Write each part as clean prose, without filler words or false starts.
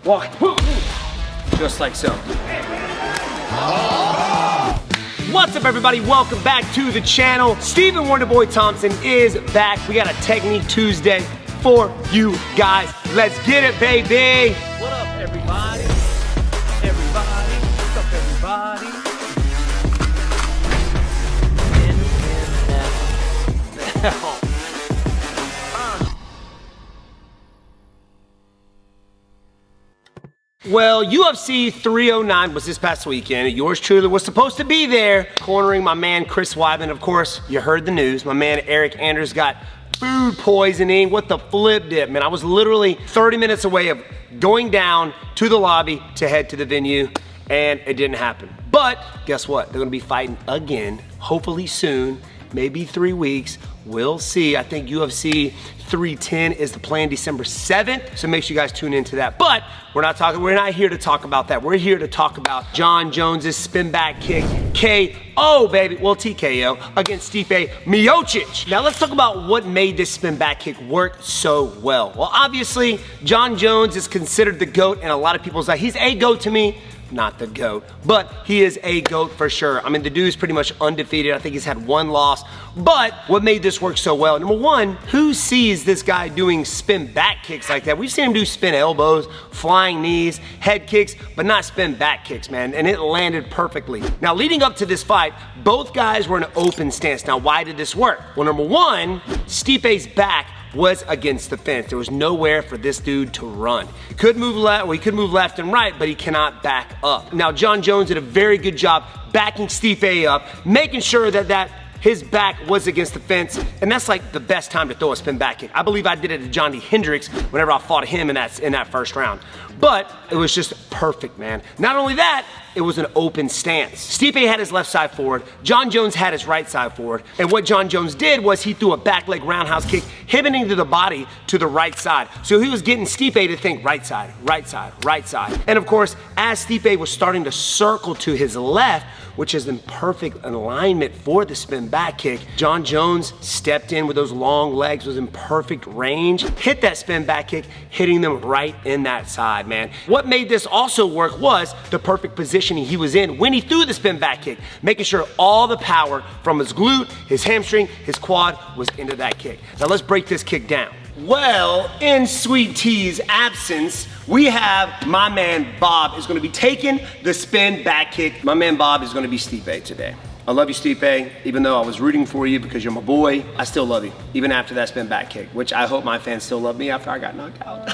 walk, just like so. What's up, everybody? Welcome back to the channel. Stephen Wonderboy Thompson is back. We got a Technique Tuesday for you guys. Let's get it, baby. What up, everybody? Everybody, what's up, everybody? Well, UFC 309 was this past weekend. Yours truly was supposed to be there, cornering my man Chris Weidman. Of course, you heard the news. My man Eric Anders got food poisoning. What the flip dip, man. I was literally 30 minutes away of going down to the lobby to head to the venue, and it didn't happen. But guess what? They're gonna be fighting again, hopefully soon, maybe 3 weeks. We'll see. I think UFC 310 is the plan, December 7th. So make sure you guys tune into that. But we're not here to talk about that. We're here to talk about Jon Jones's spin back kick KO, baby. Well, TKO against Stipe Miocic. Now let's talk about what made this spin back kick work so well. Well, obviously, Jon Jones is considered the GOAT, and a lot of people's like, he's a GOAT to me. Not the GOAT, but he is a GOAT for sure. I mean, the dude's pretty much undefeated. I think he's had one loss. But what made this work so well? Number one, who sees this guy doing spin back kicks like that? We've seen him do spin elbows, flying knees, head kicks, but not spin back kicks, man. And it landed perfectly. Now, leading up to this fight, both guys were in an open stance. Now, why did this work? Well, number one, Stipe's back was against the fence. There was nowhere for this dude to run. He could move left, well, he could move left and right, but he cannot back up. Now, Jon Jones did a very good job backing Stipe up, making sure that his back was against the fence, and that's like the best time to throw a spin back kick. I believe I did it to Johnny Hendricks whenever I fought him in that first round. But it was just perfect, man. Not only that, it was an open stance. Stipe had his left side forward, Jon Jones had his right side forward, and what Jon Jones did was he threw a back leg roundhouse kick, hitting to the body to the right side. So he was getting Stipe to think right side, right side, right side. And of course, as Stipe was starting to circle to his left, which is in perfect alignment for the spin back kick, Jon Jones stepped in with those long legs, was in perfect range, hit that spin back kick, hitting them right in that side, man. What made this also work was the perfect positioning he was in when he threw the spin back kick, making sure all the power from his glute, his hamstring, his quad was into that kick. Now let's break this kick down. Well, in Sweet T's absence, we have my man Bob is gonna be taking the spin back kick. My man Bob is gonna be Stipe today. I love you, Stipe. Even though I was rooting for you because you're my boy, I still love you, even after that spin back kick, which I hope my fans still love me after I got knocked out.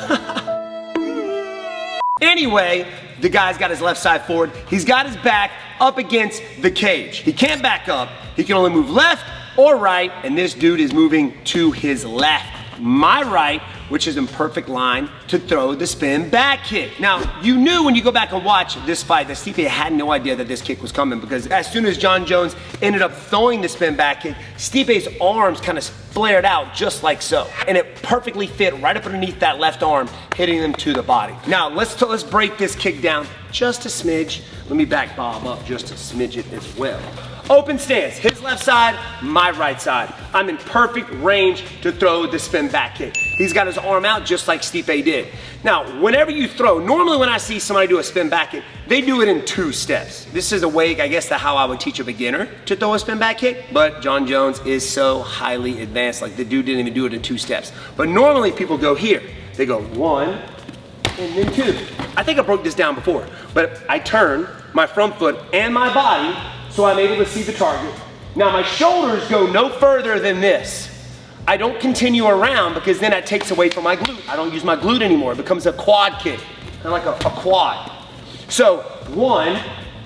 Anyway, the guy's got his left side forward. He's got his back up against the cage. He can't back up. He can only move left or right, and this dude is moving to his left. My right, which is in perfect line to throw the spin back kick. Now, you knew when you go back and watch this fight that Stipe had no idea that this kick was coming, because as soon as Jon Jones ended up throwing the spin back kick, Stipe's arms kind of flared out just like so. And it perfectly fit right up underneath that left arm, hitting him to the body. Now, let's break this kick down just a smidge. Let me back Bob up just a smidget as well. Open stance, his left side, my right side. I'm in perfect range to throw the spin back kick. He's got his arm out just like Stipe did. Now, whenever you throw, normally when I see somebody do a spin back kick, they do it in 2 steps. This is a way, I guess, to how I would teach a beginner to throw a spin back kick, but Jon Jones is so highly advanced, like the dude didn't even do it in 2 steps. But normally people go here. They go 1, and then 2. I think I broke this down before, but I turn my front foot and my body so I'm able to see the target. Now my shoulders go no further than this. I don't continue around because then that takes away from my glute. I don't use my glute anymore. It becomes a quad kick, kind of like a quad. So 1,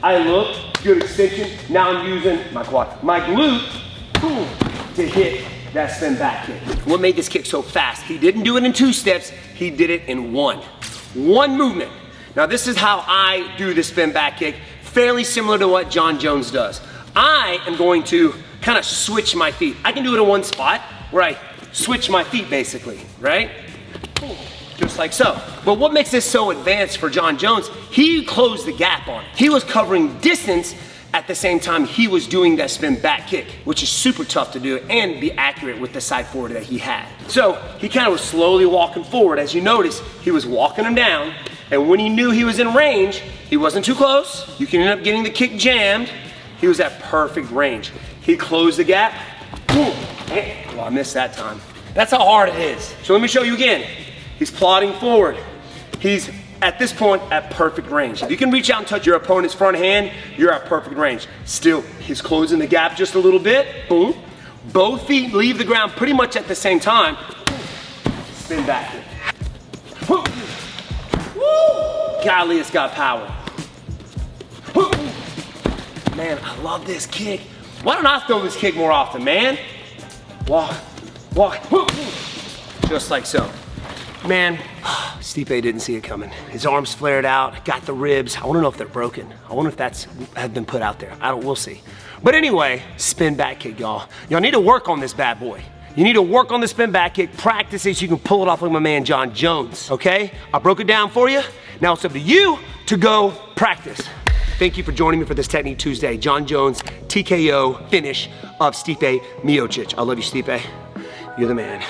I look, good extension. Now I'm using my quad, my glute, boom, to hit that spin back kick. What made this kick so fast? He didn't do it in 2 steps, he did it in 1. 1 movement. Now this is how I do the spin back kick, fairly similar to what Jon Jones does. I am going to kind of switch my feet. I can do it in 1 spot where I switch my feet basically, right? Just like so. But what makes this so advanced for Jon Jones, he closed the gap on it. He was covering distance at the same time he was doing that spin back kick, which is super tough to do and be accurate with the side forward that he had. So he kind of was slowly walking forward. As you notice, he was walking him down, And when he knew he was in range, he wasn't too close. You can end up getting the kick jammed. He was at perfect range. He closed the gap. Boom. Oh, I missed that time. That's how hard it is. So let me show you again. He's plodding forward. He's at this point at perfect range. If you can reach out and touch your opponent's front hand, you're at perfect range. Still, he's closing the gap just a little bit. Boom. Both feet leave the ground pretty much at the same time. Spin back. Woo! Golly, it's got power. Woo! Man, I love this kick. Why don't I throw this kick more often, man? Walk, walk, woo! Just like so. Man, Stipe didn't see it coming. His arms flared out, got the ribs. I wanna know if they're broken. I wonder if that's have been put out there. We'll see. But anyway, spin back kick, y'all. Y'all need to work on this bad boy. You need to work on the spin back kick, practice it so you can pull it off like my man John Jones, okay? I broke it down for you. Now it's up to you to go practice. Thank you for joining me for this Technique Tuesday. John Jones, TKO finish of Stipe Miocic. I love you, Stipe. You're the man.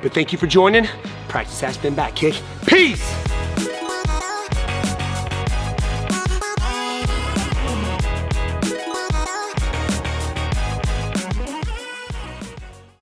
But thank you for joining. Practice that spin back kick. Peace!